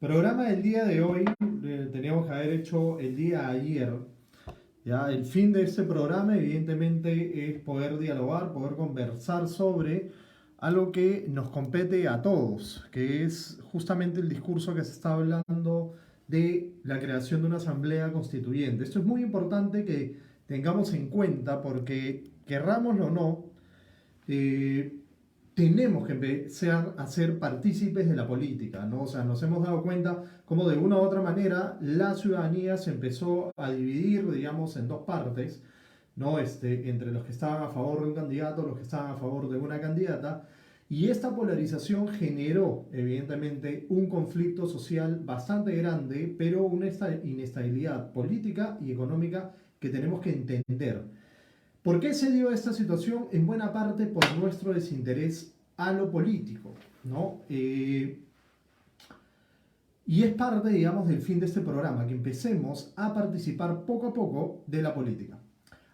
programa del día de hoy teníamos que haber hecho el día ayer. Ya, el fin de este programa, evidentemente, es poder dialogar, poder conversar sobre algo que nos compete a todos, que es justamente el discurso que se está hablando de la creación de una asamblea constituyente. Esto es muy importante que tengamos en cuenta porque, querrámoslo o no, eh, tenemos que empezar a ser partícipes de la política, ¿no? O sea, nos hemos dado cuenta cómo de una u otra manera la ciudadanía se empezó a dividir, digamos, en dos partes, ¿no? Entre los que estaban a favor de un candidato, los que estaban a favor de una candidata, y esta polarización generó, evidentemente, un conflicto social bastante grande, pero una inestabilidad política y económica que tenemos que entender. ¿Por qué se dio esta situación? En buena parte por nuestro desinterés a lo político, ¿no? Y es parte, digamos, del fin de este programa, que empecemos a participar poco a poco de la política.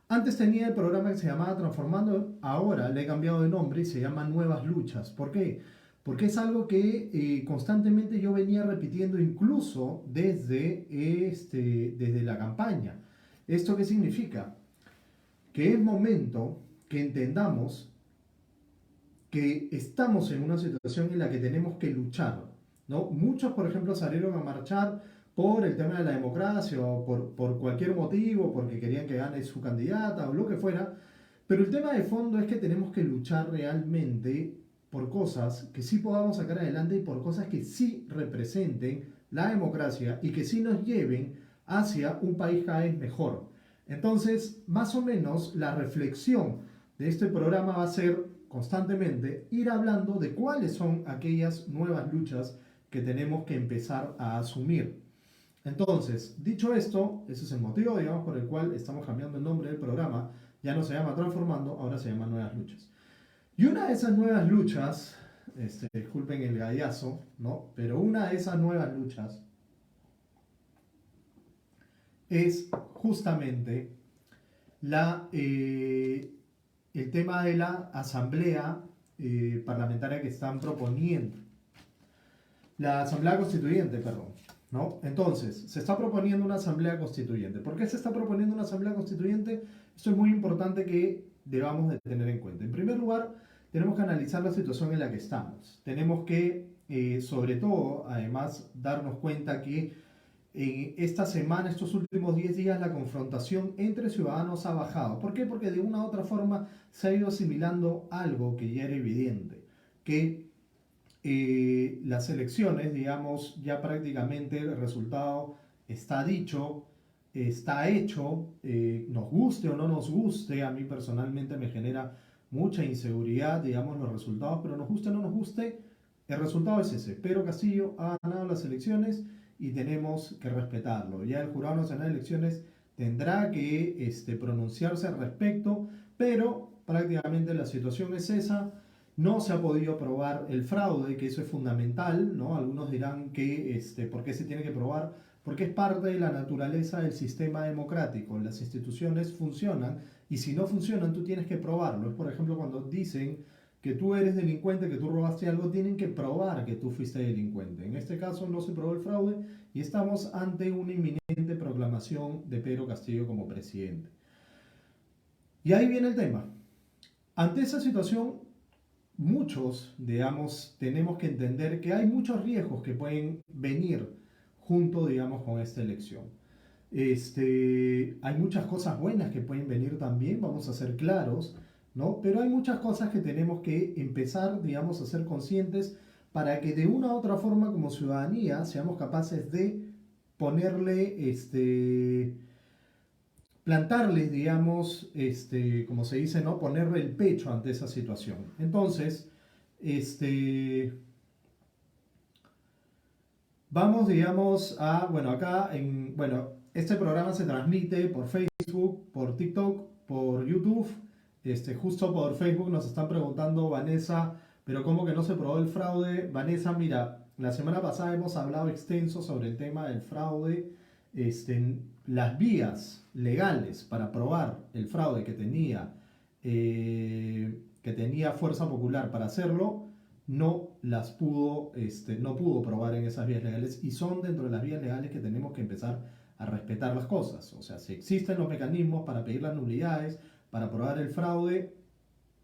Antes tenía el programa que se llamaba Transformando, ahora le he cambiado de nombre y se llama Nuevas Luchas. ¿Por qué? Porque es algo que constantemente yo venía repitiendo incluso desde la campaña. ¿Esto qué significa? Que es momento que entendamos que estamos en una situación en la que tenemos que luchar, ¿no? Muchos, por ejemplo, salieron a marchar por el tema de la democracia o por cualquier motivo, porque querían que gane su candidata o lo que fuera, pero el tema de fondo es que tenemos que luchar realmente por cosas que sí podamos sacar adelante y por cosas que sí representen la democracia y que sí nos lleven hacia un país cada vez mejor. Entonces, más o menos, la reflexión de este programa va a ser constantemente ir hablando de cuáles son aquellas nuevas luchas que tenemos que empezar a asumir. Entonces, dicho esto, ese es el motivo, digamos, por el cual estamos cambiando el nombre del programa. Ya no se llama Transformando, ahora se llama Nuevas Luchas. Y una de esas nuevas luchas, disculpen el gallazo, ¿no? Pero una de esas nuevas luchas es justamente la, el tema de la asamblea parlamentaria que están proponiendo. La asamblea constituyente, perdón. ¿No? Entonces, se está proponiendo una asamblea constituyente. ¿Por qué se está proponiendo una asamblea constituyente? Esto es muy importante que debamos de tener en cuenta. En primer lugar, tenemos que analizar la situación en la que estamos. Tenemos que, sobre todo, además, darnos cuenta que esta semana, estos últimos 10 días, la confrontación entre ciudadanos ha bajado. ¿Por qué? Porque de una u otra forma se ha ido asimilando algo que ya era evidente, que las elecciones, digamos, ya prácticamente el resultado está dicho, está hecho, nos guste o no nos guste, a mí personalmente me genera mucha inseguridad, digamos, los resultados, pero nos guste o no nos guste, el resultado es ese. Pedro Castillo ha ganado las elecciones y tenemos que respetarlo. Ya el Jurado Nacional de Elecciones tendrá que pronunciarse al respecto, pero prácticamente la situación es esa. No se ha podido probar el fraude, que eso es fundamental, ¿no? Algunos dirán que, ¿por qué se tiene que probar? Porque es parte de la naturaleza del sistema democrático. Las instituciones funcionan y si no funcionan, tú tienes que probarlo. Es, por ejemplo, cuando dicen que tú eres delincuente, que tú robaste algo, tienen que probar que tú fuiste delincuente. En este caso no se probó el fraude y estamos ante una inminente proclamación de Pedro Castillo como presidente. Y ahí viene el tema. Ante esa situación, muchos, digamos, tenemos que entender que hay muchos riesgos que pueden venir junto, digamos, con esta elección. Hay muchas cosas buenas que pueden venir también, vamos a ser claros, ¿no? Pero hay muchas cosas que tenemos que empezar, digamos, a ser conscientes para que de una u otra forma como ciudadanía seamos capaces de ponerle, plantarles, digamos, como se dice, ¿no? Ponerle el pecho ante esa situación. Entonces, este, vamos, digamos, a, bueno, este programa se transmite por Facebook, por TikTok, por YouTube. Justo por Facebook nos están preguntando, Vanessa, pero ¿cómo que no se probó el fraude? Vanessa, mira, la semana pasada hemos hablado extenso sobre el tema del fraude, las vías legales para probar el fraude que tenía Fuerza Popular para hacerlo, no las pudo, no pudo probar en esas vías legales, y son dentro de las vías legales que tenemos que empezar a respetar las cosas. O sea, si existen los mecanismos para pedir las nulidades, para probar el fraude,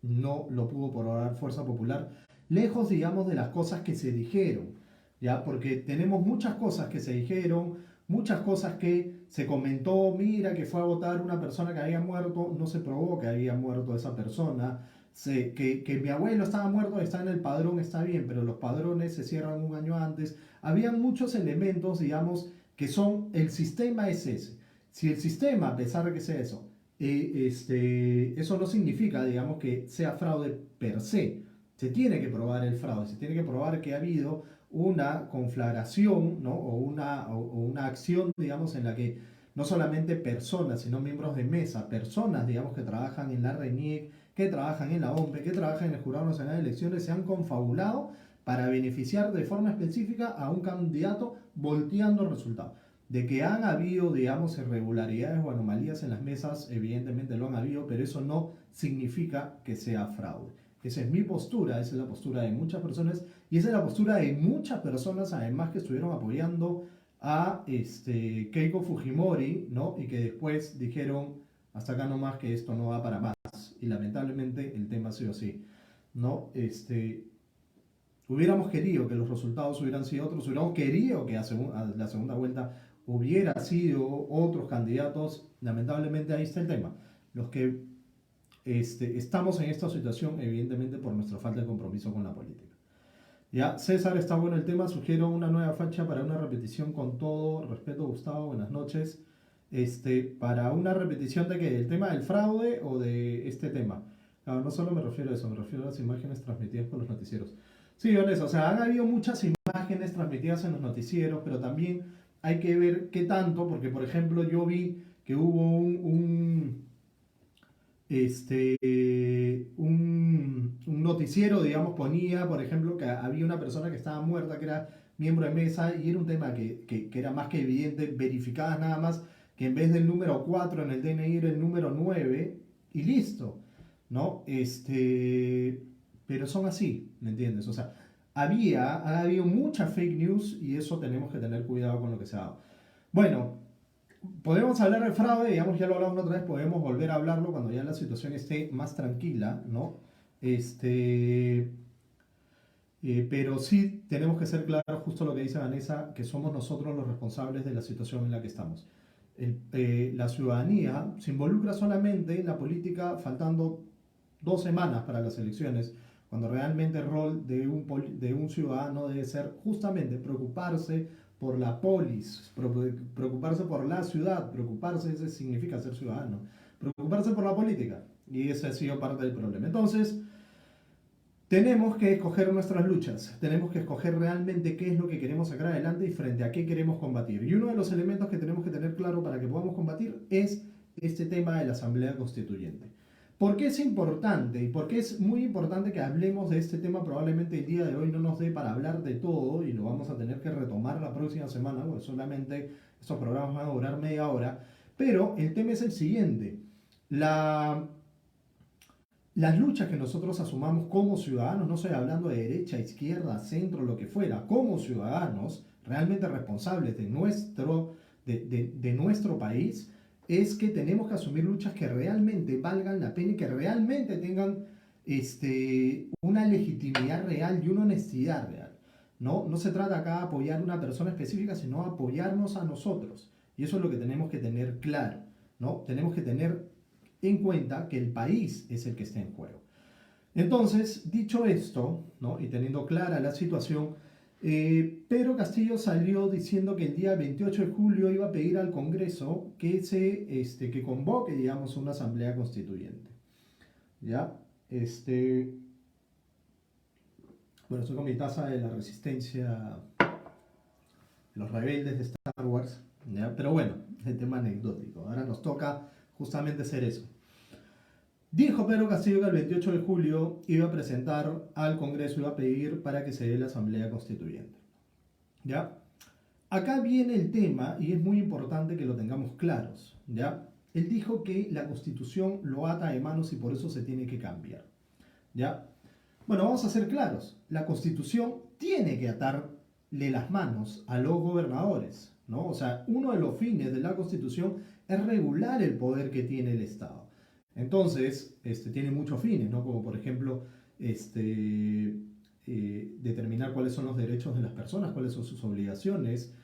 no lo pudo probar Fuerza Popular, lejos, digamos, de las cosas que se dijeron, ¿ya? Porque tenemos muchas cosas que se dijeron, muchas cosas que se comentó, mira, que fue a votar una persona que había muerto, no se probó que había muerto esa persona, que mi abuelo estaba muerto, está en el padrón, está bien, pero los padrones se cierran un año antes. Había muchos elementos, digamos, que son, el sistema es ese. Si el sistema, a pesar de que sea eso, eso no significa, digamos, que sea fraude per se. Se tiene que probar el fraude, se tiene que probar que ha habido una conflagración, ¿no? o una acción, digamos, en la que no solamente personas, sino miembros de mesa, personas, digamos, que trabajan en la RENIEC, que trabajan en la OMPE, que trabajan en el Jurado Nacional de Elecciones, se han confabulado para beneficiar de forma específica a un candidato volteando el resultado. De que han habido, digamos, irregularidades o anomalías en las mesas, evidentemente lo han habido, pero eso no significa que sea fraude. Esa es mi postura, esa es la postura de muchas personas, y esa es la postura de muchas personas, además, que estuvieron apoyando a Keiko Fujimori, ¿no? Y que después dijeron, hasta acá nomás, que esto no va para más. Y lamentablemente el tema ha sido así, ¿no? Hubiéramos querido que los resultados hubieran sido otros, hubiéramos querido que a la segunda vuelta hubiera sido otros candidatos. Lamentablemente ahí está el tema. Los que estamos en esta situación, evidentemente, por nuestra falta de compromiso con la política. Ya, César, está bueno el tema, sugiero una nueva fecha para una repetición. Con todo respeto, Gustavo, buenas noches. Para una repetición de qué, del tema del fraude o de este tema. Claro, no solo me refiero a eso, me refiero a las imágenes transmitidas por los noticieros. Sí, Vanessa, o sea, han habido muchas imágenes transmitidas en los noticieros, pero también hay que ver qué tanto, porque por ejemplo yo vi que hubo un noticiero, digamos, ponía, por ejemplo, que había una persona que estaba muerta, que era miembro de mesa, y era un tema que era más que evidente, verificadas nada más, que en vez del número 4 en el DNI era el número 9, y listo, ¿no? Pero son así, ¿me entiendes? O sea, ha habido mucha fake news, y eso tenemos que tener cuidado con lo que se ha dado. Bueno, podemos hablar del fraude, digamos, ya lo hablamos otra vez, podemos volver a hablarlo cuando ya la situación esté más tranquila, ¿no? Pero sí tenemos que ser claros, justo lo que dice Vanessa, que somos nosotros los responsables de la situación en la que estamos. La ciudadanía se involucra solamente en la política faltando 2 semanas para las elecciones, cuando realmente el rol de un ciudadano debe ser justamente preocuparse por la polis, preocuparse por la ciudad, preocuparse, eso significa ser ciudadano, preocuparse por la política, y ese ha sido parte del problema. Entonces, tenemos que escoger nuestras luchas, tenemos que escoger realmente qué es lo que queremos sacar adelante y frente a qué queremos combatir. Y uno de los elementos que tenemos que tener claro para que podamos combatir es este tema de la Asamblea Constituyente. ¿Por qué es importante? Y por qué es muy importante que hablemos de este tema. Probablemente el día de hoy no nos dé para hablar de todo y lo vamos a tener que retomar la próxima semana, porque solamente estos programas van a durar media hora. Pero el tema es el siguiente. Las luchas que nosotros asumamos como ciudadanos, no estoy hablando de derecha, izquierda, centro, lo que fuera, como ciudadanos realmente responsables de nuestro país, es que tenemos que asumir luchas que realmente valgan la pena y que realmente tengan una legitimidad real y una honestidad real. No se trata acá de apoyar a una persona específica, sino apoyarnos a nosotros. Y eso es lo que tenemos que tener claro, ¿no? Tenemos que tener en cuenta que el país es el que está en juego. Entonces, dicho esto, ¿no? Y teniendo clara la situación, Pedro Castillo salió diciendo que el día 28 de julio iba a pedir al Congreso que convoque, digamos, una asamblea constituyente. ¿Ya? Bueno, estoy con mi taza de la resistencia, los rebeldes de Star Wars, ¿ya? Pero bueno, el tema anecdótico. Ahora nos toca justamente hacer eso. Dijo Pedro Castillo que el 28 de julio iba a presentar al Congreso, iba a pedir para que se dé la Asamblea Constituyente. ¿Ya? Acá viene el tema y es muy importante que lo tengamos claros. ¿Ya? Él dijo que la Constitución lo ata de manos y por eso se tiene que cambiar. ¿Ya? Bueno, vamos a ser claros. La Constitución tiene que atarle las manos a los gobernadores, ¿no? O sea, uno de los fines de la Constitución es regular el poder que tiene el Estado. Entonces, tiene muchos fines, ¿no? Como por ejemplo, determinar cuáles son los derechos de las personas, cuáles son sus obligaciones,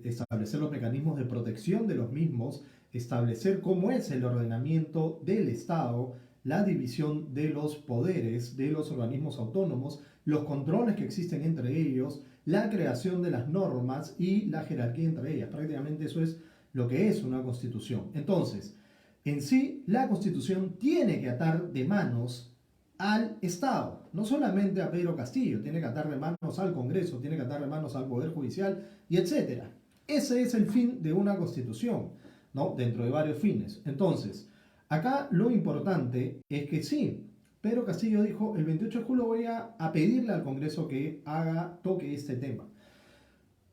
establecer los mecanismos de protección de los mismos, establecer cómo es el ordenamiento del Estado, la división de los poderes de los organismos autónomos, los controles que existen entre ellos, la creación de las normas y la jerarquía entre ellas. Prácticamente eso es lo que es una constitución. Entonces, en sí, la constitución tiene que atar de manos al Estado, no solamente a Pedro Castillo, tiene que atar de manos al Congreso, tiene que atar de manos al Poder Judicial y etcétera. Ese es el fin de una constitución, ¿no? Dentro de varios fines. Entonces, acá lo importante es que sí, Pedro Castillo dijo, el 28 de julio voy a pedirle al Congreso que toque este tema.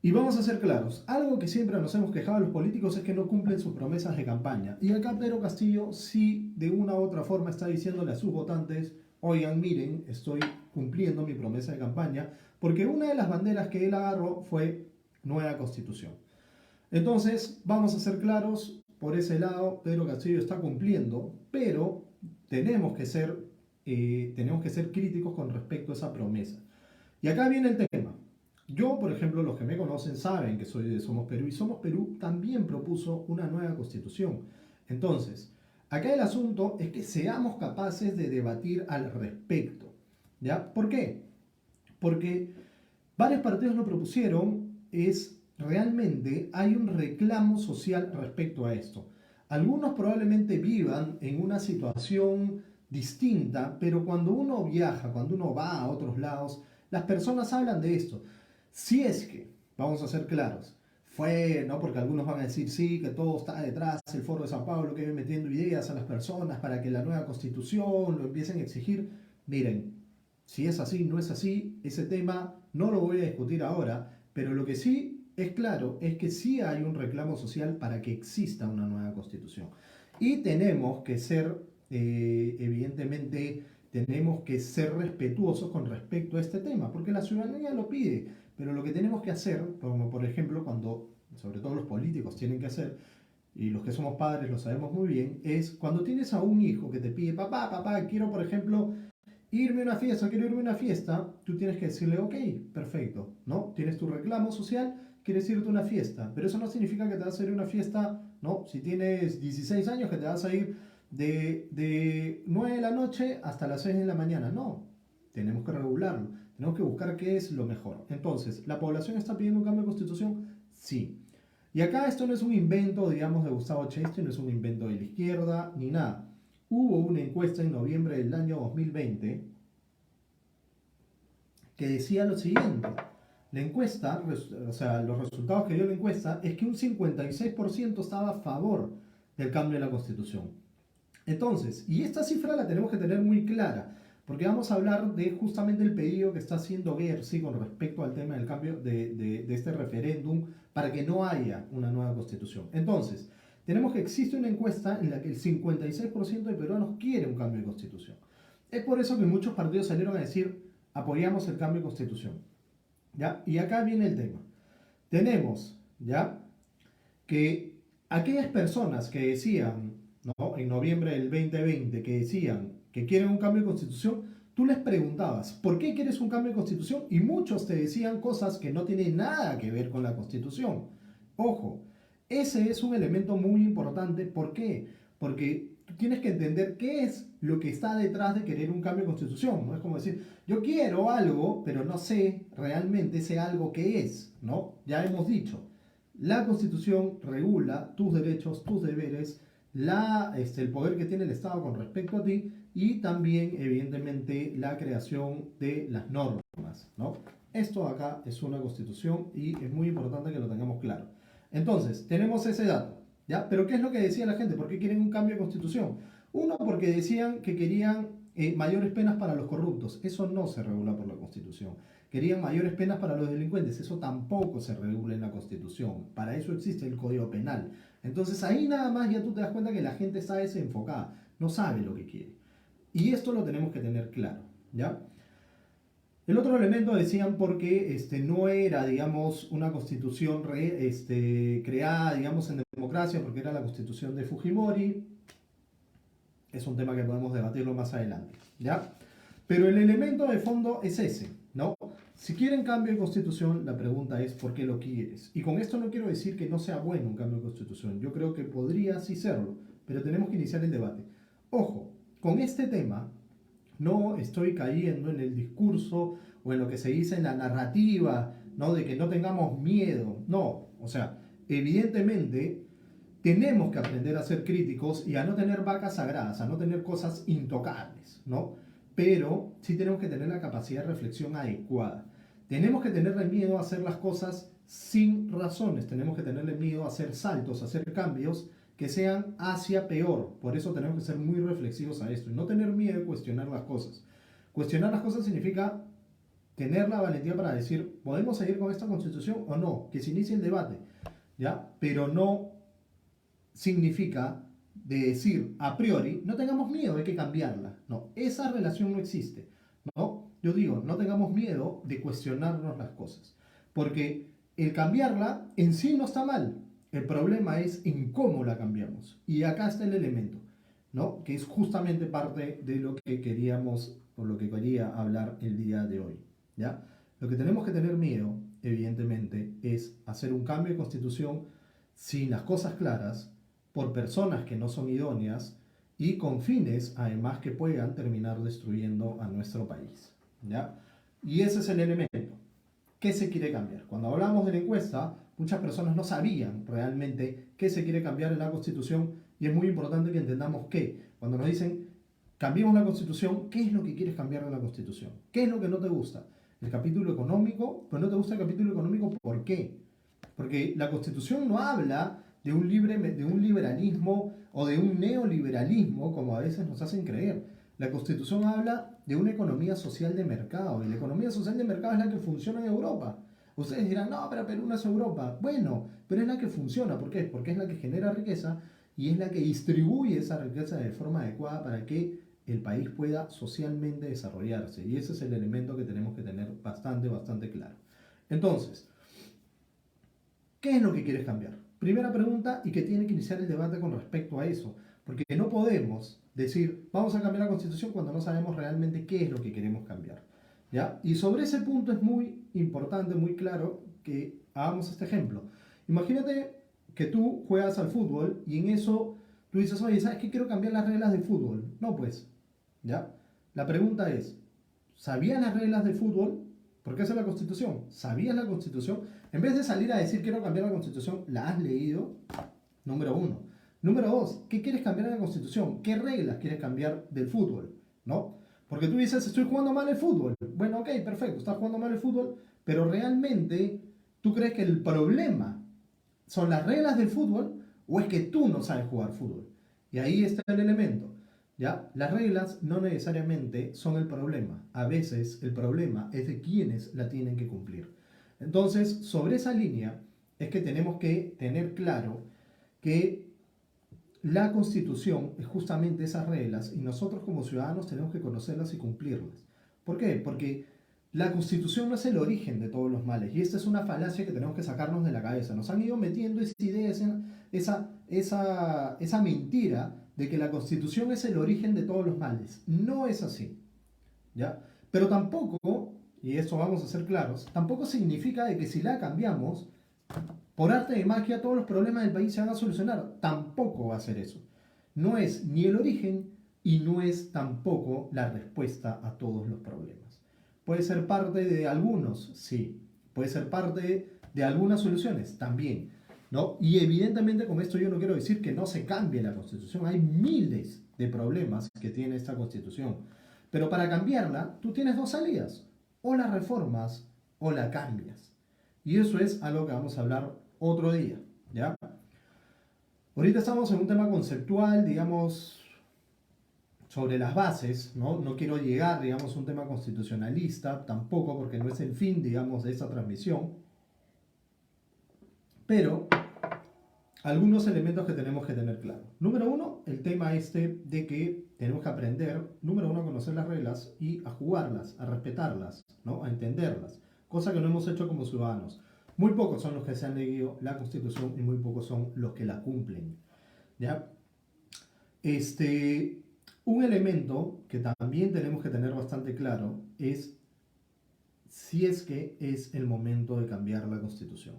Y vamos a ser claros, algo que siempre nos hemos quejado los políticos es que no cumplen sus promesas de campaña. Y acá Pedro Castillo sí de una u otra forma está diciéndole a sus votantes, oigan, miren, estoy cumpliendo mi promesa de campaña, porque una de las banderas que él agarró fue nueva constitución. Entonces, vamos a ser claros, por ese lado, Pedro Castillo está cumpliendo, pero tenemos que ser críticos con respecto a esa promesa. Y acá viene el tema. Yo, por ejemplo, los que me conocen saben que soy de Somos Perú y Somos Perú también propuso una nueva constitución. Entonces, acá el asunto es que seamos capaces de debatir al respecto. ¿Ya? ¿Por qué? Porque varios partidos lo propusieron, realmente hay un reclamo social respecto a esto. Algunos probablemente vivan en una situación distinta, pero cuando uno viaja, cuando uno va a otros lados, las personas hablan de esto. Si es que, vamos a ser claros, ¿no? Porque algunos van a decir sí, que todo está detrás, el Foro de Sao Paulo, que viene metiendo ideas a las personas para que la nueva constitución lo empiecen a exigir. Miren, si es así, no es así, ese tema no lo voy a discutir ahora, pero lo que sí es claro es que sí hay un reclamo social para que exista una nueva constitución. Y tenemos que ser, evidentemente, tenemos que ser respetuosos con respecto a este tema, porque la ciudadanía lo pide, pero lo que tenemos que hacer, como por ejemplo cuando, sobre todo los políticos tienen que hacer, y los que somos padres lo sabemos muy bien, es cuando tienes a un hijo que te pide, papá, quiero por ejemplo quiero irme a una fiesta, tú tienes que decirle, ok, perfecto, ¿no? Tienes tu reclamo social, quieres irte a una fiesta, pero eso no significa que te vas a ir a una fiesta, ¿no? Si tienes 16 años, que te vas a ir de 9 de la noche hasta las 6 de la mañana, no, tenemos que regularlo, tenemos que buscar qué es lo mejor. Entonces, ¿la población está pidiendo un cambio de constitución? Sí. Y acá esto no es un invento, digamos, de Gustavo Chesty, no es un invento de la izquierda, ni nada. Hubo una encuesta en noviembre del año 2020 que decía lo siguiente. La encuesta, o sea, los resultados que dio la encuesta es que un 56% estaba a favor del cambio de la Constitución. Entonces, y esta cifra la tenemos que tener muy clara, porque vamos a hablar de justamente el pedido que está haciendo Gersi con respecto al tema del cambio de este referéndum para que no haya una nueva Constitución. Entonces, tenemos que existe una encuesta en la que el 56% de peruanos quiere un cambio de Constitución. Es por eso que muchos partidos salieron a decir, apoyamos el cambio de Constitución. ¿Ya? Y acá viene el tema. Tenemos, ¿ya? Que aquellas personas que decían, ¿no? En noviembre del 2020, que decían que quieren un cambio de constitución, tú les preguntabas, ¿por qué quieres un cambio de constitución? Y muchos te decían cosas que no tienen nada que ver con la constitución. Ojo, ese es un elemento muy importante. ¿Por qué? Porque tú tienes que entender qué es lo que está detrás de querer un cambio de constitución. No es como decir, yo quiero algo, pero no sé realmente ese algo qué es, ¿no? Ya hemos dicho, la Constitución regula tus derechos, tus deberes, el poder que tiene el Estado con respecto a ti y también, evidentemente, la creación de las normas, ¿no? Esto acá es una Constitución y es muy importante que lo tengamos claro. Entonces, tenemos ese dato, ¿ya? Pero ¿qué es lo que decía la gente? ¿Por qué quieren un cambio de Constitución? Uno, porque decían que querían mayores penas para los corruptos. Eso no se regula por la Constitución. Querían mayores penas para los delincuentes. Eso tampoco se regula en la Constitución. Para eso existe el Código Penal. Entonces ahí nada más ya tú te das cuenta que la gente está desenfocada. No sabe lo que quiere. Y esto lo tenemos que tener claro, ¿ya? El otro elemento decían porque no era, digamos, una constitución creada, digamos, en democracia, porque era la constitución de Fujimori. Es un tema que podemos debatirlo más adelante, ¿ya? Pero el elemento de fondo es ese, ¿no? Si quieren cambio de constitución, la pregunta es ¿por qué lo quieres? Y con esto no quiero decir que no sea bueno un cambio de constitución. Yo creo que podría sí serlo, pero tenemos que iniciar el debate. Ojo, con este tema no estoy cayendo en el discurso o en lo que se dice en la narrativa, ¿no? De que no tengamos miedo. No, o sea, evidentemente tenemos que aprender a ser críticos y a no tener vacas sagradas, a no tener cosas intocables, ¿no? Pero sí tenemos que tener la capacidad de reflexión adecuada. Tenemos que tenerle miedo a hacer las cosas sin razones, tenemos que tenerle miedo a hacer saltos, a hacer cambios que sean hacia peor. Por eso tenemos que ser muy reflexivos a esto y no tener miedo de cuestionar las cosas. Cuestionar las cosas significa tener la valentía para decir, ¿podemos seguir con esta constitución o no? Que se inicie el debate, ¿ya? Pero no significa de decir a priori, no tengamos miedo, hay que cambiarla. No, esa relación no existe, ¿no? Yo digo, no tengamos miedo de cuestionarnos las cosas, porque el cambiarla en sí no está mal. El problema es en cómo la cambiamos. Y acá está el elemento, ¿no? Que es justamente parte de lo que queríamos o lo que quería hablar el día de hoy, ¿ya? Lo que tenemos que tener miedo, evidentemente, es hacer un cambio de constitución sin las cosas claras, por personas que no son idóneas y con fines, además, que puedan terminar destruyendo a nuestro país, ¿ya? Y ese es el elemento. ¿Qué se quiere cambiar? Cuando hablamos de la encuesta, muchas personas no sabían realmente qué se quiere cambiar en la Constitución y es muy importante que entendamos que cuando nos dicen cambiemos la Constitución, ¿qué es lo que quieres cambiar de la Constitución? ¿Qué es lo que no te gusta? ¿El capítulo económico? Pues no te gusta el capítulo económico, ¿por qué? Porque la Constitución no habla de un liberalismo o de un neoliberalismo, como a veces nos hacen creer. La Constitución habla de una economía social de mercado, y la economía social de mercado es la que funciona en Europa. Ustedes dirán, no, pero Perú no es Europa. Bueno, pero es la que funciona. ¿Por qué? Porque es la que genera riqueza y es la que distribuye esa riqueza de forma adecuada para que el país pueda socialmente desarrollarse. Y ese es el elemento que tenemos que tener bastante claro. Entonces, ¿qué es lo que quieres cambiar? Primera pregunta, y que tiene que iniciar el debate con respecto a eso, porque no podemos decir vamos a cambiar la Constitución cuando no sabemos realmente qué es lo que queremos cambiar, ¿ya? Y sobre ese punto es muy importante, muy claro que hagamos este ejemplo. Imagínate que tú juegas al fútbol y en eso tú dices, oye, ¿sabes qué? Quiero cambiar las reglas de fútbol. No, pues, ¿ya? La pregunta es, ¿sabías las reglas de fútbol? Porque esa es la Constitución. ¿Sabías la Constitución? En vez de salir a decir quiero cambiar la Constitución, ¿la has leído? Número uno. Número dos, ¿qué quieres cambiar en la Constitución? ¿Qué reglas quieres cambiar del fútbol? ¿No? Porque tú dices, estoy jugando mal el fútbol. Bueno, ok, perfecto, estás jugando mal el fútbol, pero realmente tú crees que el problema son las reglas del fútbol o es que tú no sabes jugar fútbol. Y ahí está el elemento. ¿Ya? Las reglas no necesariamente son el problema. A veces el problema es de quienes la tienen que cumplir. Entonces, sobre esa línea es que tenemos que tener claro que la Constitución es justamente esas reglas y nosotros como ciudadanos tenemos que conocerlas y cumplirlas. ¿Por qué? Porque la Constitución no es el origen de todos los males y esta es una falacia que tenemos que sacarnos de la cabeza. Nos han ido metiendo esa idea, esa mentira de que la Constitución es el origen de todos los males. No es así, ¿ya? Pero tampoco, y eso vamos a ser claros, tampoco significa de que si la cambiamos, por arte de magia todos los problemas del país se van a solucionar. Tampoco va a ser eso. No es ni el origen y no es tampoco la respuesta a todos los problemas. Puede ser parte de algunos, sí. Puede ser parte de algunas soluciones, también, ¿no? Y evidentemente con esto yo no quiero decir que no se cambie la Constitución. Hay miles de problemas que tiene esta Constitución. Pero para cambiarla, tú tienes dos salidas. O la reformas o la cambias. Y eso es algo que vamos a hablar otro día, ¿ya? Ahorita estamos en un tema conceptual, digamos, sobre las bases, ¿no? No quiero llegar, digamos, a un tema constitucionalista, tampoco, porque no es el fin, digamos, de esta transmisión. Pero algunos elementos que tenemos que tener claro. Número uno, el tema de que tenemos que aprender, número uno, a conocer las reglas y a jugarlas, a respetarlas, ¿no? A entenderlas, cosa que no hemos hecho como ciudadanos. Muy pocos son los que se han leído la Constitución y muy pocos son los que la cumplen, ¿ya? Este, un elemento que también tenemos que tener bastante claro es si es que es el momento de cambiar la Constitución.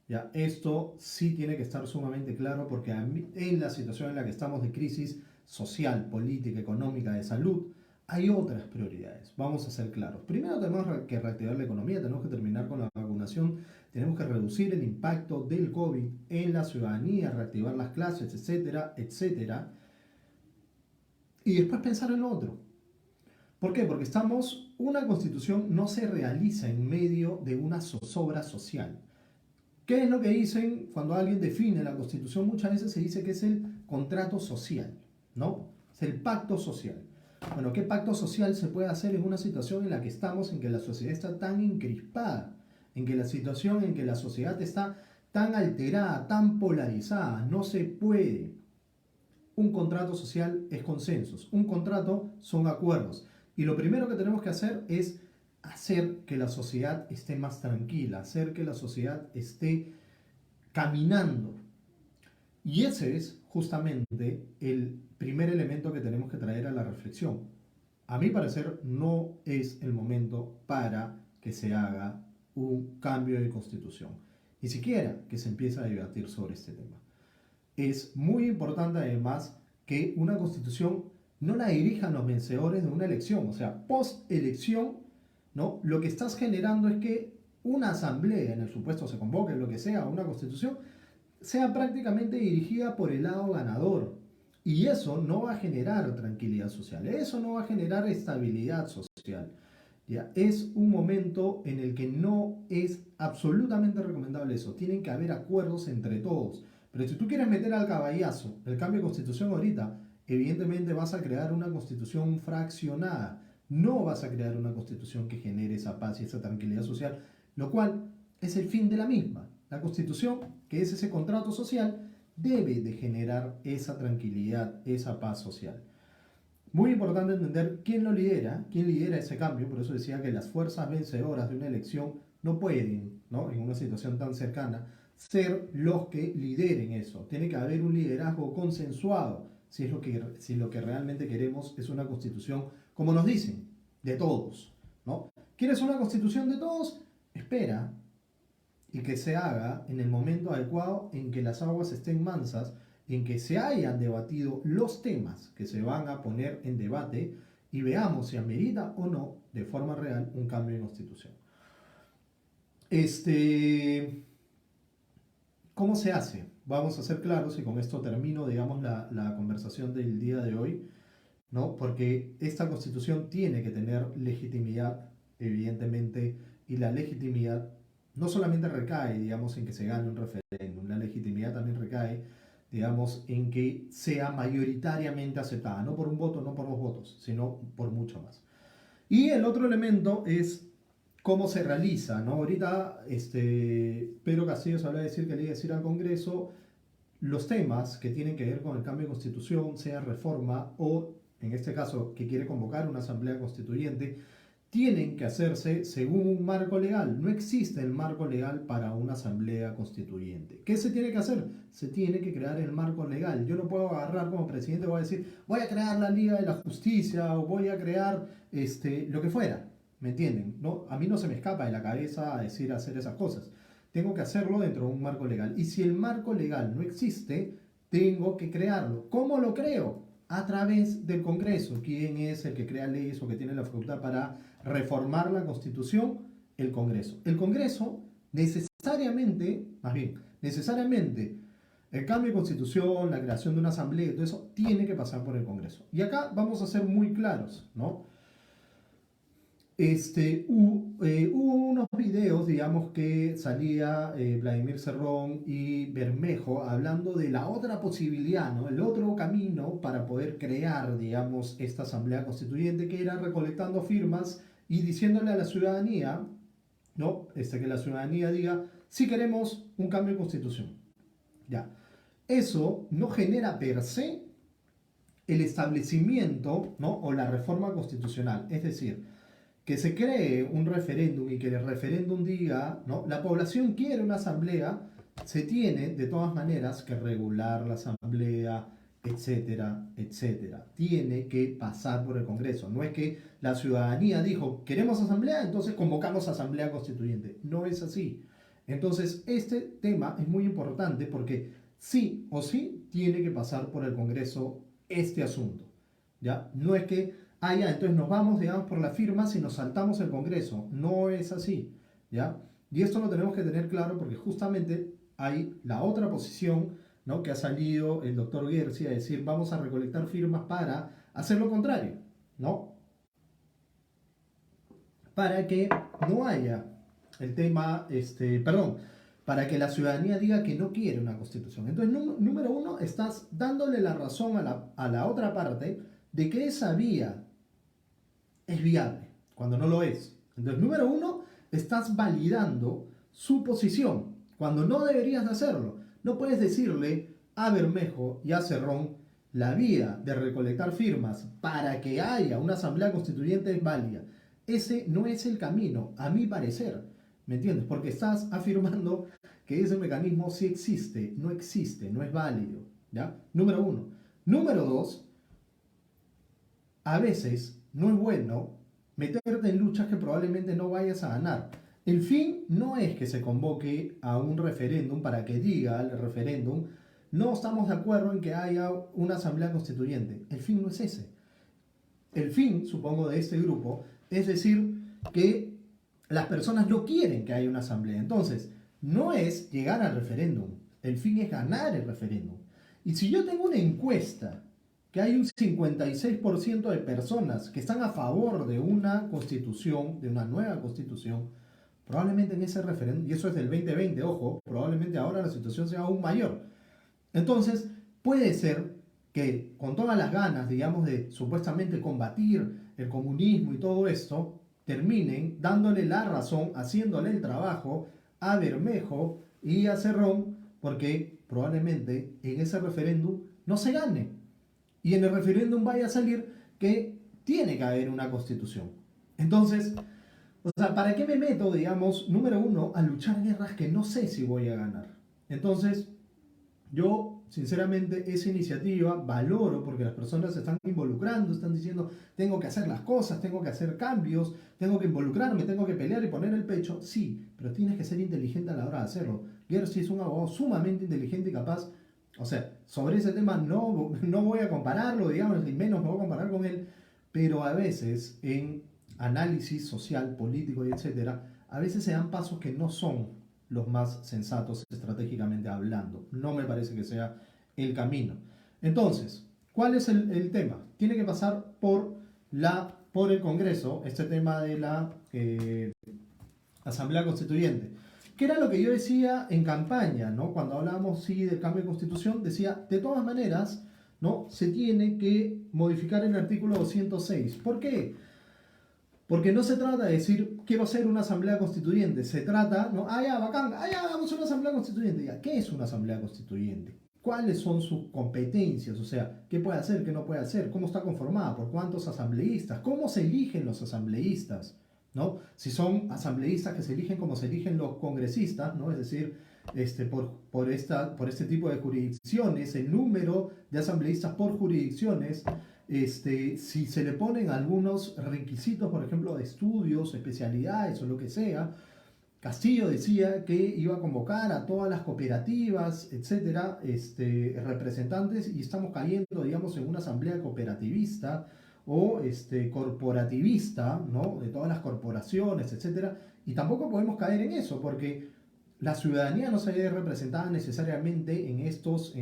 ¿Ya? Esto sí tiene que estar sumamente claro porque en la situación en la que estamos de crisis social, política, económica, de salud, hay otras prioridades. Vamos a ser claros. Primero tenemos que reactivar la economía, tenemos que terminar con la vacunación, tenemos que reducir el impacto del COVID en la ciudadanía, reactivar las clases, etcétera, etcétera. Y después pensar en lo otro. ¿Por qué? Porque una constitución no se realiza en medio de una zozobra social. ¿Qué es lo que dicen cuando alguien define la constitución? Muchas veces se dice que es el contrato social, ¿no? Es el pacto social. Bueno, ¿qué pacto social se puede hacer en una situación en la que estamos, en que la sociedad está tan encrispada, en que la situación en que la sociedad está tan alterada, tan polarizada? No se puede. Un contrato social es consensos, un contrato son acuerdos. Y lo primero que tenemos que hacer es hacer que la sociedad esté más tranquila, hacer que la sociedad esté caminando. Y ese es justamente el primer elemento que tenemos que traer a la reflexión. A mi parecer, no es el momento para que se haga un cambio de constitución, ni siquiera que se empiece a debatir sobre este tema. Es muy importante además que una constitución no la dirijan los vencedores de una elección, o sea, post elección, ¿no? Lo que estás generando es que una asamblea, en el supuesto se convoque, lo que sea, una constitución, sea prácticamente dirigida por el lado ganador. Y eso no va a generar tranquilidad social, eso no va a generar estabilidad social. ¿Ya? Es un momento en el que no es absolutamente recomendable eso. Tienen que haber acuerdos entre todos. Pero si tú quieres meter al caballazo el cambio de constitución ahorita, evidentemente vas a crear una constitución fraccionada. No vas a crear una constitución que genere esa paz y esa tranquilidad social, lo cual es el fin de la misma. La constitución, que es ese contrato social, debe de generar esa tranquilidad, esa paz social. Muy importante entender quién lidera ese cambio, por eso decía que las fuerzas vencedoras de una elección no pueden, ¿no? En una situación tan cercana, ser los que lideren eso. Tiene que haber un liderazgo consensuado, si lo que realmente queremos es una constitución, como nos dicen, de todos, ¿no? ¿Quieres una constitución de todos? Espera y que se haga en el momento adecuado en que las aguas estén mansas, en que se hayan debatido los temas que se van a poner en debate y veamos si amerita o no de forma real un cambio de constitución. ¿Cómo se hace? Vamos a ser claros y con esto termino, digamos, la conversación del día de hoy, ¿no? Porque esta constitución tiene que tener legitimidad, evidentemente, y la legitimidad no solamente recae, digamos, en que se gane un referéndum, la legitimidad también recae, digamos, en que sea mayoritariamente aceptada, no por un voto, no por dos votos, sino por mucho más. Y el otro elemento es cómo se realiza, ¿no? Ahorita Pedro Castillo se habla de decir que le iba a decir al Congreso los temas que tienen que ver con el cambio de constitución, sea reforma o, en este caso, que quiere convocar una asamblea constituyente, tienen que hacerse según un marco legal. No existe el marco legal para una asamblea constituyente. ¿Qué se tiene que hacer? Se tiene que crear el marco legal. Yo no puedo agarrar como presidente, voy a decir, voy a crear la Liga de la Justicia o voy a crear lo que fuera. ¿Me entienden? ¿No? A mí no se me escapa de la cabeza decir hacer esas cosas. Tengo que hacerlo dentro de un marco legal. Y si el marco legal no existe, tengo que crearlo. ¿Cómo lo creo? A través del Congreso. ¿Quién es el que crea leyes o que tiene la facultad para reformar la Constitución? El Congreso. El Congreso necesariamente, más bien, necesariamente, el cambio de Constitución, la creación de una asamblea, todo eso tiene que pasar por el Congreso. Y acá vamos a ser muy claros, ¿no? Hubo unos videos, digamos, que salía Vladimir Cerrón y Bermejo hablando de la otra posibilidad, ¿no? El otro camino para poder crear, digamos, esta asamblea constituyente, que era recolectando firmas y diciéndole a la ciudadanía, ¿no? Que la ciudadanía diga, si queremos un cambio de constitución. Ya. Eso no genera per se el establecimiento, ¿no? O la reforma constitucional. Es decir, que se cree un referéndum y que el referéndum diga, ¿no? La población quiere una asamblea, se tiene de todas maneras que regular la asamblea, etcétera, etcétera. Tiene que pasar por el Congreso. No es que la ciudadanía dijo, queremos asamblea, entonces convocamos asamblea constituyente. No es así. Entonces, este tema es muy importante porque sí o sí tiene que pasar por el Congreso este asunto. ¿Ya? No es que, ya, entonces nos vamos, digamos, por las firmas y nos saltamos el Congreso. No es así. ¿Ya? Y esto lo tenemos que tener claro porque justamente hay la otra posición, ¿no? Que ha salido el doctor Gersi a decir, vamos a recolectar firmas para hacer lo contrario, ¿no? Para que no haya el tema, perdón, para que la ciudadanía diga que no quiere una constitución. Entonces, número uno, estás dándole la razón a la otra parte de que esa vía es viable, cuando no lo es. Entonces, número uno, estás validando su posición, cuando no deberías de hacerlo. No puedes decirle a Bermejo y a Cerrón, la vía de recolectar firmas para que haya una asamblea constituyente es válida. Ese no es el camino, a mi parecer. ¿Me entiendes? Porque estás afirmando que ese mecanismo sí existe, no es válido. ¿Ya? Número uno. Número dos, a veces no es bueno meterte en luchas que probablemente no vayas a ganar. El fin no es que se convoque a un referéndum para que diga al referéndum, no estamos de acuerdo en que haya una asamblea constituyente. El fin no es ese. El fin, supongo, de este grupo es decir que las personas no quieren que haya una asamblea. Entonces, no es llegar al referéndum. El fin es ganar el referéndum. Y si yo tengo una encuesta que hay un 56% de personas que están a favor de una constitución, de una nueva constitución, probablemente en ese referéndum, y eso es del 2020, ojo, probablemente ahora la situación sea aún mayor. Entonces, puede ser que con todas las ganas, digamos, de supuestamente combatir el comunismo y todo esto, terminen dándole la razón, haciéndole el trabajo a Bermejo y a Cerrón, porque probablemente en ese referéndum no se gane. Y en el referéndum vaya a salir que tiene que haber una constitución. Entonces, o sea, ¿para qué me meto, digamos, número uno, a luchar guerras que no sé si voy a ganar? Entonces, yo, sinceramente, esa iniciativa valoro porque las personas se están involucrando, están diciendo, tengo que hacer las cosas, tengo que hacer cambios, tengo que involucrarme, tengo que pelear y poner el pecho. Sí, pero tienes que ser inteligente a la hora de hacerlo. Gersi es un abogado sumamente inteligente y capaz. O sea, sobre ese tema no voy a compararlo, digamos, ni menos me voy a comparar con él, pero a veces en análisis social, político y etcétera, a veces se dan pasos que no son los más sensatos estratégicamente hablando. No me parece que sea el camino. Entonces, ¿cuál es el tema? Tiene que pasar por el Congreso, este tema de la Asamblea Constituyente. Que era lo que yo decía en campaña, ¿no? Cuando hablábamos, sí, del cambio de constitución, decía, de todas maneras, ¿no? Se tiene que modificar el artículo 206. ¿Por qué? Porque no se trata de decir, quiero hacer una asamblea constituyente. Se trata, ¿no? Ya, bacán, ya, hagamos una asamblea constituyente. Ya, ¿qué es una asamblea constituyente? ¿Cuáles son sus competencias? O sea, ¿qué puede hacer, qué no puede hacer? ¿Cómo está conformada? ¿Por cuántos asambleístas? ¿Cómo se eligen los asambleístas? ¿No? Si son asambleístas que se eligen como se eligen los congresistas, ¿no? Es decir, por este tipo de jurisdicciones, el número de asambleístas por jurisdicciones, si se le ponen algunos requisitos, por ejemplo, de estudios, especialidades o lo que sea. Castillo decía que iba a convocar a todas las cooperativas, etcétera, representantes, y estamos cayendo, digamos, en una asamblea cooperativista o corporativista, ¿no? De todas las corporaciones, etcétera, y tampoco podemos caer en eso, porque la ciudadanía no se ve representada necesariamente en estos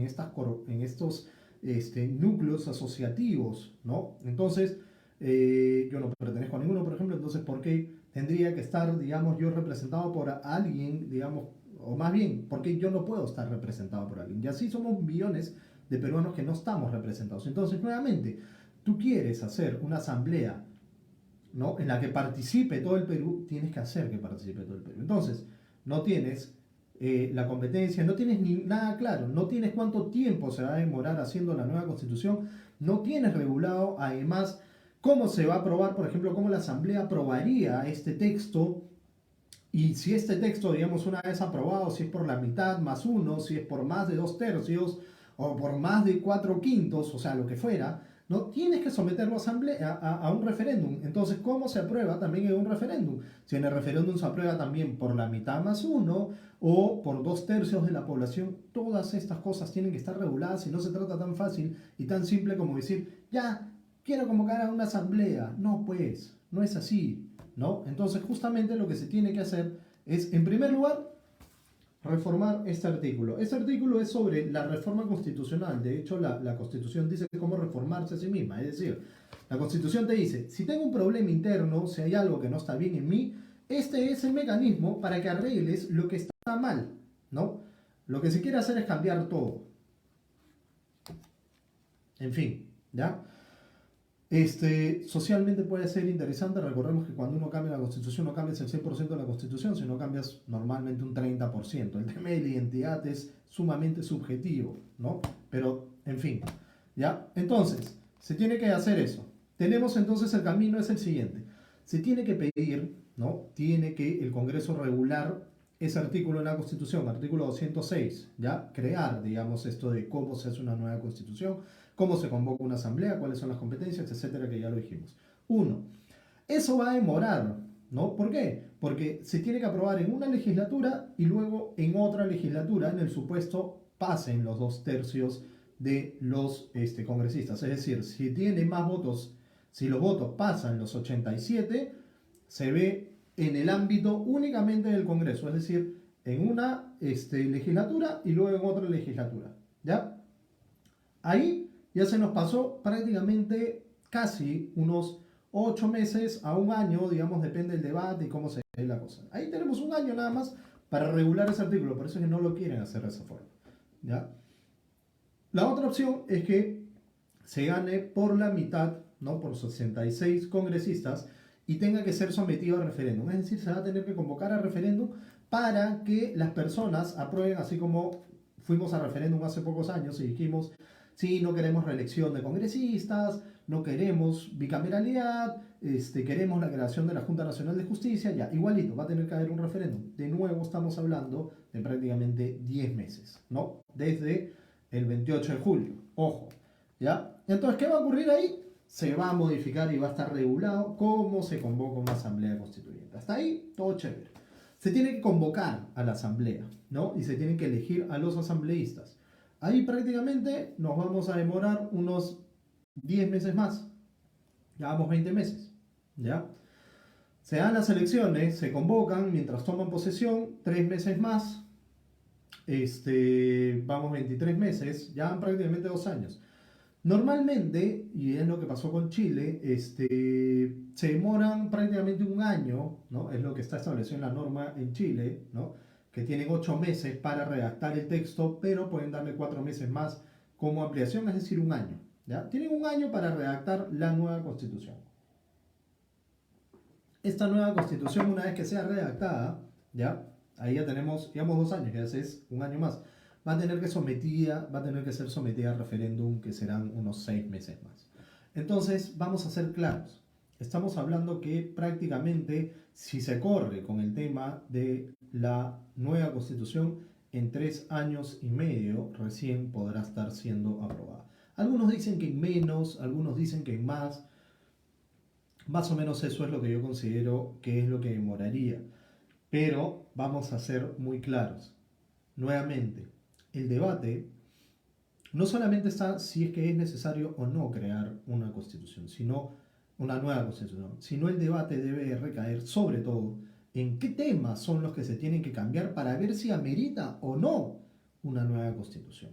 núcleos asociativos, ¿no? Entonces, yo no pertenezco a ninguno, por ejemplo, entonces, ¿por qué tendría que estar, digamos, yo representado por alguien, digamos, o más bien, ¿por qué yo no puedo estar representado por alguien? Y así somos millones de peruanos que no estamos representados. Entonces, nuevamente, tú quieres hacer una asamblea, ¿no? En la que participe todo el Perú, tienes que hacer que participe todo el Perú. Entonces, no tienes la competencia, no tienes ni nada claro, no tienes cuánto tiempo se va a demorar haciendo la nueva constitución, no tienes regulado además cómo se va a aprobar, por ejemplo, cómo la Asamblea aprobaría este texto y si este texto, digamos, una vez aprobado, si es por la mitad más uno, si es por más de 2/3 o por más de 4/5, o sea, lo que fuera, no tienes que someterlo a, a un referéndum. Entonces, ¿cómo se aprueba también en un referéndum? Si en el referéndum se aprueba también por la mitad más uno o por 2/3 de la población, todas estas cosas tienen que estar reguladas y no se trata tan fácil y tan simple como decir, ya, quiero convocar a una asamblea. No, pues, no es así. ¿No? Entonces, justamente lo que se tiene que hacer es, en primer lugar, reformar este artículo. Este artículo es sobre la reforma constitucional. De hecho, la Constitución dice cómo reformarse a sí misma. Es decir, la Constitución te dice, si tengo un problema interno, si hay algo que no está bien en mí, este es el mecanismo para que arregles lo que está mal, ¿no? Lo que se quiere hacer es cambiar todo. En fin, ¿ya? Socialmente puede ser interesante. Recordemos que cuando uno cambia la constitución no cambias el 100% de la constitución, sino cambias normalmente un 30%. El tema de la identidad es sumamente subjetivo, ¿no? Pero, en fin, ¿ya? Entonces, se tiene que hacer eso. Tenemos entonces el camino es el siguiente. Se tiene que pedir, ¿no? Tiene que el Congreso regular ese artículo en la Constitución, artículo 206, ¿ya? Crear, digamos, esto de cómo se hace una nueva constitución, cómo se convoca una asamblea, cuáles son las competencias, etcétera, que ya lo dijimos. Uno, eso va a demorar, ¿no? ¿Por qué? Porque se tiene que aprobar en una legislatura y luego en otra legislatura, en el supuesto pasen los 2/3 de los congresistas. Es decir, si tiene más votos, si los votos pasan los 87, se ve en el ámbito únicamente del Congreso, es decir, en una legislatura y luego en otra legislatura. ¿Ya? Ahí ya se nos pasó prácticamente casi unos 8 meses a un año, digamos, depende del debate y cómo se ve la cosa. Ahí tenemos un año nada más para regular ese artículo, por eso es que no lo quieren hacer de esa forma. ¿Ya? La otra opción es que se gane por la mitad, ¿no? Por 66 congresistas y tenga que ser sometido a referéndum. Es decir, se va a tener que convocar a referéndum para que las personas aprueben, así como fuimos a referéndum hace pocos años y dijimos, sí, no queremos reelección de congresistas, no queremos bicameralidad, queremos la creación de la Junta Nacional de Justicia, ya, igualito, va a tener que haber un referéndum. De nuevo estamos hablando de prácticamente 10 meses, ¿no? Desde el 28 de julio, ojo, ¿ya? Entonces, ¿qué va a ocurrir ahí? Se va a modificar y va a estar regulado cómo se convoca una asamblea constituyente. Hasta ahí, todo chévere. Se tiene que convocar a la asamblea, ¿no? Y se tienen que elegir a los asambleístas. Ahí prácticamente nos vamos a demorar unos 10 meses más. Llevamos 20 meses, ¿ya? Se dan las elecciones, se convocan mientras toman posesión, 3 meses más, vamos 23 meses, ya van prácticamente 2 años. Normalmente, y es lo que pasó con Chile, se demoran prácticamente un año, ¿no? Es lo que está establecido en la norma en Chile, ¿no? Que tienen 8 meses para redactar el texto, pero pueden darle 4 meses más como ampliación, es decir, un año, ¿ya? Tienen un año para redactar la nueva constitución. Esta nueva constitución, una vez que sea redactada, ¿ya? Ahí ya tenemos, digamos, 2 años, ya es un año más. Va a tener que ser sometida a referéndum, que serán unos 6 meses más. Entonces, vamos a ser claros. Estamos hablando que prácticamente, si se corre con el tema de la nueva constitución, en 3 años y medio recién podrá estar siendo aprobada. Algunos dicen que en menos, algunos dicen que en más. Más o menos eso es lo que yo considero que es lo que demoraría. Pero vamos a ser muy claros. Nuevamente, el debate no solamente está si es que es necesario o no crear una constitución, sino una nueva constitución, sino el debate debe recaer sobre todo en qué temas son los que se tienen que cambiar para ver si amerita o no una nueva constitución.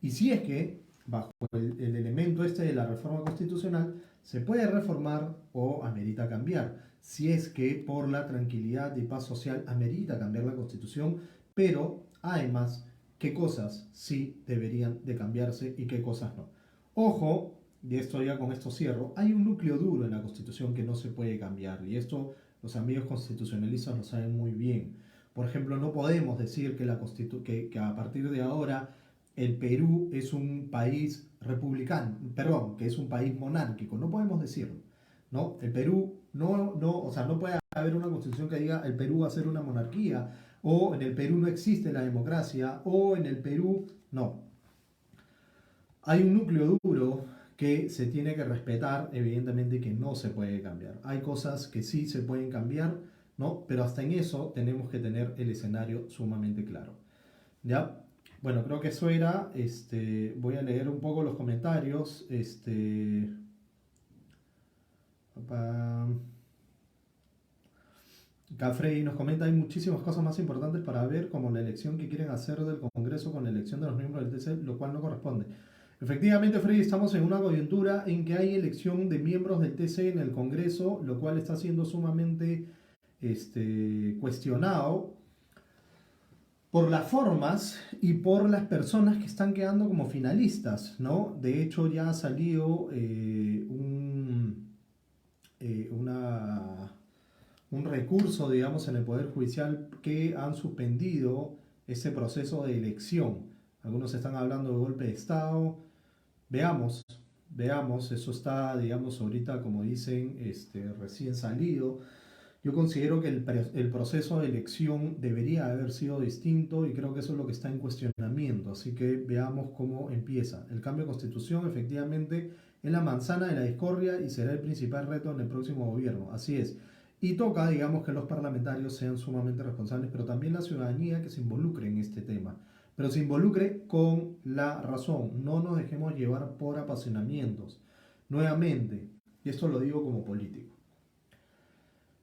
Y si es que, bajo el elemento de la reforma constitucional, se puede reformar o amerita cambiar. Si es que por la tranquilidad y paz social amerita cambiar la constitución, pero además qué cosas sí deberían de cambiarse y qué cosas no. Ojo, y esto ya con esto cierro, hay un núcleo duro en la Constitución que no se puede cambiar y esto los amigos constitucionalistas lo saben muy bien. Por ejemplo, no podemos decir que a partir de ahora el Perú es un país republicano, perdón, que es un país monárquico. No podemos decirlo, ¿no? El Perú o sea, no puede haber una constitución que diga el Perú va a ser una monarquía, o en el Perú no existe la democracia, o en el Perú, no. Hay un núcleo duro que se tiene que respetar, evidentemente que no se puede cambiar. Hay cosas que sí se pueden cambiar, ¿no? Pero hasta en eso tenemos que tener el escenario sumamente claro. ¿Ya? Bueno, creo que eso era. Voy a leer un poco los comentarios. Pa- Cafrey nos comenta, hay muchísimas cosas más importantes para ver, como la elección que quieren hacer del Congreso con la elección de los miembros del TC, lo cual no corresponde. Efectivamente, Freddy, estamos en una coyuntura en que hay elección de miembros del TC en el Congreso, lo cual está siendo sumamente cuestionado por las formas y por las personas que están quedando como finalistas, ¿no? De hecho, ya ha salido un recurso, digamos, en el Poder Judicial que han suspendido ese proceso de elección. Algunos están hablando de golpe de Estado. Veamos, veamos, eso está, digamos, ahorita, como dicen, recién salido. Yo considero que el proceso de elección debería haber sido distinto y creo que eso es lo que está en cuestionamiento. Así que veamos cómo empieza. El cambio de constitución efectivamente es la manzana de la discordia y será el principal reto en el próximo gobierno. Así es. Y toca, digamos, que los parlamentarios sean sumamente responsables, pero también la ciudadanía que se involucre en este tema. Pero se involucre con la razón. No nos dejemos llevar por apasionamientos. Nuevamente, y esto lo digo como político.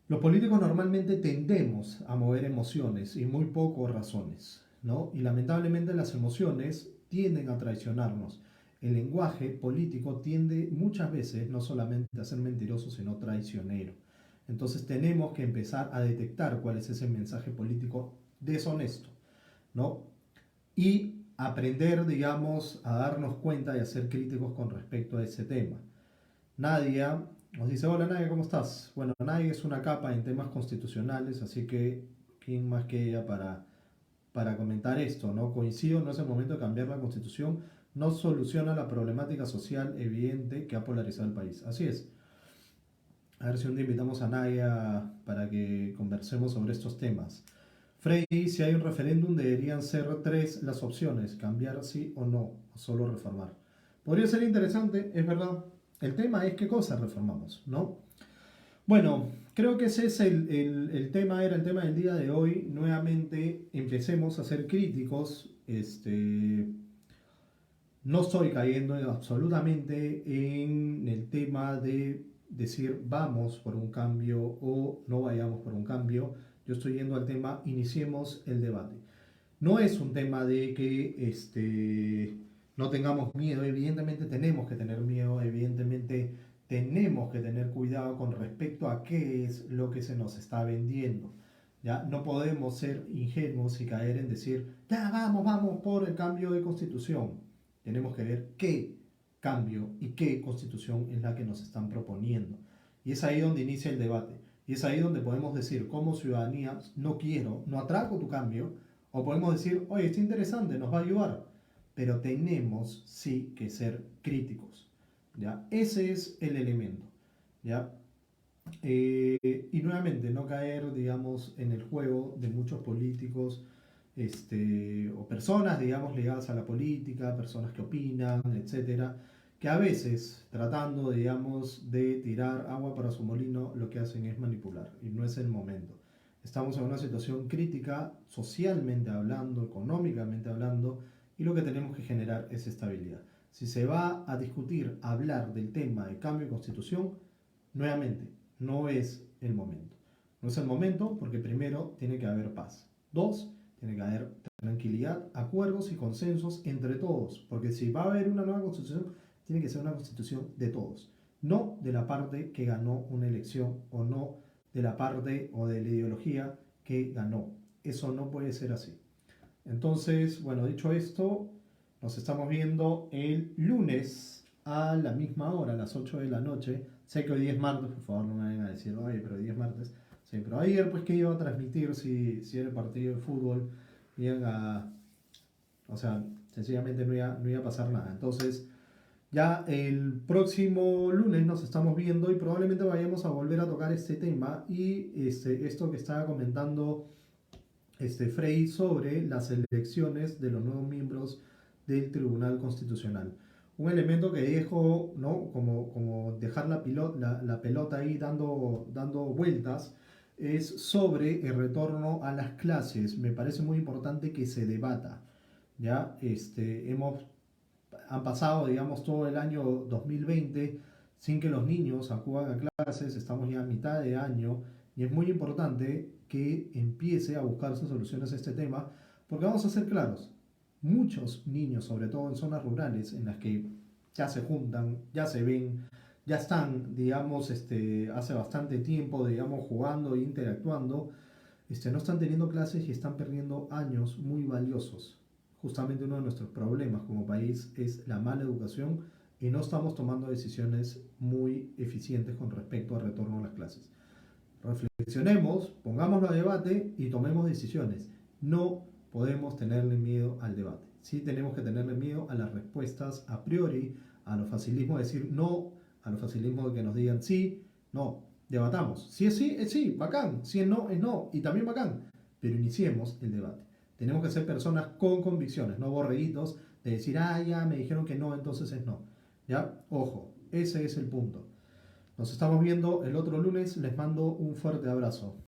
Los políticos normalmente tendemos a mover emociones y muy poco razones, ¿no? Y lamentablemente las emociones tienden a traicionarnos. El lenguaje político tiende muchas veces no solamente a ser mentiroso, sino traicionero. Entonces tenemos que empezar a detectar cuál es ese mensaje político deshonesto, ¿no? Y aprender, digamos, a darnos cuenta y a ser críticos con respecto a ese tema. Nadia nos dice, hola Nadia, ¿cómo estás? Bueno, Nadia es una capa en temas constitucionales, así que ¿quién más que ella para comentar esto? ¿No? Coincido, no es el momento de cambiar la constitución, no soluciona la problemática social evidente que ha polarizado el país. Así es. A ver si un día invitamos a Nadia para que conversemos sobre estos temas. Freddy, si hay un referéndum deberían ser tres las opciones, cambiar sí o no, o solo reformar. Podría ser interesante, es verdad. El tema es qué cosas reformamos, ¿no? Bueno, creo que ese es el tema, era el tema del día de hoy. Nuevamente empecemos a ser críticos. No estoy cayendo absolutamente en el tema de decir vamos por un cambio o no vayamos por un cambio. Yo estoy yendo al tema, iniciemos el debate. No es un tema de que no tengamos miedo, evidentemente tenemos que tener miedo, evidentemente tenemos que tener cuidado con respecto a qué es lo que se nos está vendiendo. ¿Ya? No podemos ser ingenuos y caer en decir, ya vamos por el cambio de constitución. Tenemos que ver qué cambio y qué constitución es la que nos están proponiendo. Y es ahí donde inicia el debate. Y es ahí donde podemos decir, como ciudadanía, no quiero, no atraco tu cambio, o podemos decir, oye, está interesante, nos va a ayudar, pero tenemos sí que ser críticos. ¿Ya? Ese es el elemento. ¿Ya? Y nuevamente, no caer, digamos, en el juego de muchos políticos o personas, digamos, ligadas a la política, personas que opinan, etcétera, que a veces, tratando, digamos, de tirar agua para su molino, lo que hacen es manipular, y no es el momento. Estamos en una situación crítica, socialmente hablando, económicamente hablando, y lo que tenemos que generar es estabilidad. Si se va a discutir, a hablar del tema de cambio de constitución, nuevamente, no es el momento. No es el momento porque primero tiene que haber paz. Dos, tiene que haber tranquilidad, acuerdos y consensos entre todos. Porque si va a haber una nueva constitución, tiene que ser una constitución de todos. No de la parte que ganó una elección o no de la parte o de la ideología que ganó. Eso no puede ser así. Entonces, bueno, dicho esto, nos estamos viendo el lunes a la misma hora, a las 8 de la noche. Sé que hoy día es martes, por favor no me vayan a decir, oye, pero hoy día es martes. Sí, pero ayer pues que iba a transmitir si era el partido de fútbol, iban a, o sea, sencillamente no iba a pasar nada. Entonces, ya el próximo lunes nos estamos viendo y probablemente vayamos a volver a tocar este tema y esto que estaba comentando Frey sobre las elecciones de los nuevos miembros del Tribunal Constitucional. Un elemento que dejo, ¿no? Como dejar la pelota ahí dando vueltas, es sobre el retorno a las clases. Me parece muy importante que se debata. ¿Ya? Han pasado, digamos, todo el año 2020 sin que los niños acudan a clases, estamos ya a mitad de año y es muy importante que empiece a buscarse soluciones a este tema, porque vamos a ser claros, muchos niños, sobre todo en zonas rurales, en las que ya se juntan, ya se ven, ya están, digamos, hace bastante tiempo, digamos, jugando e interactuando, no están teniendo clases y están perdiendo años muy valiosos. Justamente uno de nuestros problemas como país es la mala educación y no estamos tomando decisiones muy eficientes con respecto al retorno a las clases. Reflexionemos, pongámoslo a debate y tomemos decisiones. No podemos tenerle miedo al debate. Sí tenemos que tenerle miedo a las respuestas a priori, a los facilismos de decir no, a los facilismos de que nos digan sí, no. Debatamos. Si es sí, bacán. Si es no, y también bacán. Pero iniciemos el debate. Tenemos que ser personas con convicciones, no borreguitos de decir, ya me dijeron que no, entonces es no. ¿Ya? Ojo, ese es el punto. Nos estamos viendo el otro lunes. Les mando un fuerte abrazo.